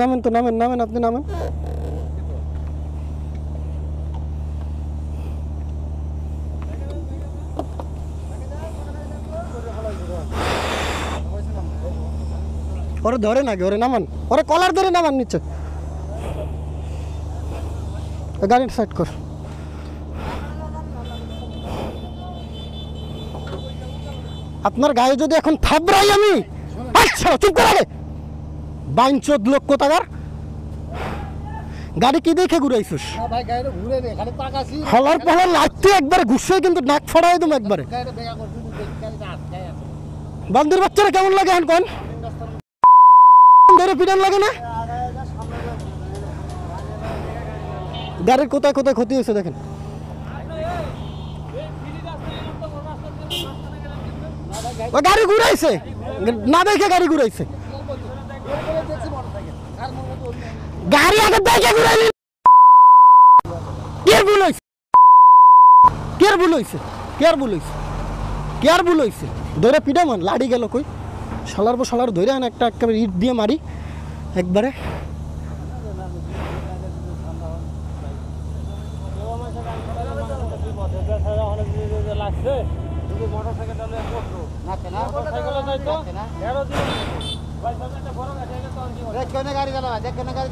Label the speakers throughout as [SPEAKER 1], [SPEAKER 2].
[SPEAKER 1] নামেন তো, নামেন নামেন, আপনি নামেন। ওরে ধরে নাকি, ওরে নামান, ওরে কলার ধরে নামান নিচে। গাড়ির সাইড কর। আপনার গায়ে যদি এখন থাবড়াই আমি, আচ্ছা চুপ করে বাইনচোদ লোক কোথাকার। গাড়ি কি দেখে ঘুরাইছিস? হলার পলার লাগতে একবারে ঘুষে কিন্তু নাক ফড়াই তুমি একবারে। বান্দির বাচ্চারা কেমন লাগে এখন কোন ধরে পিটান লাগে না? গাড়ির কোথায় কোথায় ক্ষতি হয়েছে দেখেন। গাড়ি ঘুরাইছে না দেখে, গাড়ি ঘুরাইছে। গাড়ি আগে দেখে ঘুরাইলি। কে ভুল হইছে? কে ভুল হইছে? কে ভুল হইছে? কে ভুল হইছে? ধরে পিটা মান লাড়ি গেল কই? শালার পর শালার ধরে আন একটা একেবারে ইট দিয়ে মারি একবারে।
[SPEAKER 2] গাড়ি চালাও না গাড়ি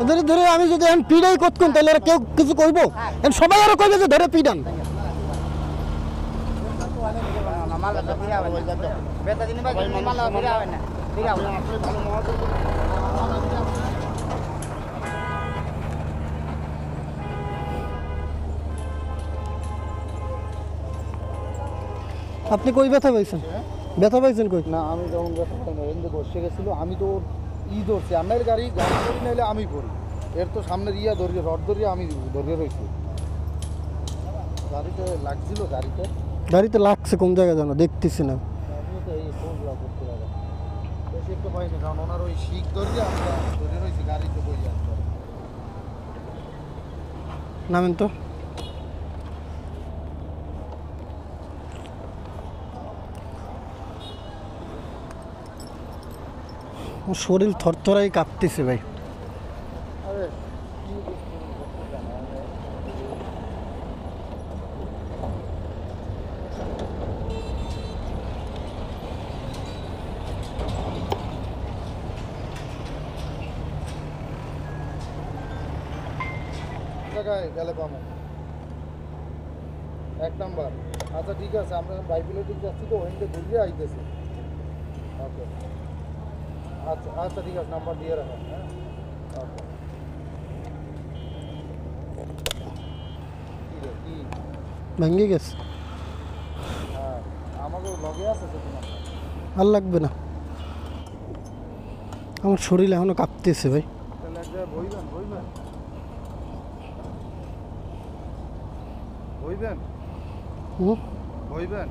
[SPEAKER 2] গেলে
[SPEAKER 1] ধরে আমি যদি এখন পিড়াই কতক্ষণ তাহলে আর কেউ কিছু কইব? সবাই আরো কইবে যে ধরে পিডান। আপনি কই ব্যথা পাইছেন? ব্যথা পাইছেন কই?
[SPEAKER 3] না আমি যখন ব্যথা পাই না, এমনি বসে গেছিল, আমি তো ধরছি আপনার গাড়ি করি নাইলে আমি করি, এর তো সামনের ধরিয়ে রড ধরিয়ে আমি ধরিয়ে রয়েছি। গাড়িতে লাগছিল,
[SPEAKER 1] গাড়িতে লাগছে কোন জায়গায় জানো দেখতেছি না।
[SPEAKER 3] বেশি একটু পাইনি, কারণ ওনার ওই শিখ ধরিয়ে আমরা ধরে রয়েছি গাড়িতে বই যাচ্ছে।
[SPEAKER 1] নামেন তো। শরীর থরথরাই কাঁপতেছে ভাই।
[SPEAKER 3] গেলে পাবো 1 নাম্বার। আচ্ছা ঠিক আছে, আমরা বাইবেলের দিক যাচ্ছি তো, ওইদিকে ঘুরিয়ে আইতেছি। ওকে আচ্ছা আচ্ছা ঠিক আছে, নাম্বার দিয়ে রাখেন। হ্যাঁ ওকে। কি
[SPEAKER 1] ভেঙে গেছে?
[SPEAKER 3] হ্যাঁ আমাকে লগে আছে তো তোমার।
[SPEAKER 1] আর লাগবে না, আমার শরীর এখনো কাঁপতেছে ভাই।
[SPEAKER 3] তাহলে এক জায়গায় বইবেন
[SPEAKER 1] হুম
[SPEAKER 3] বইবেন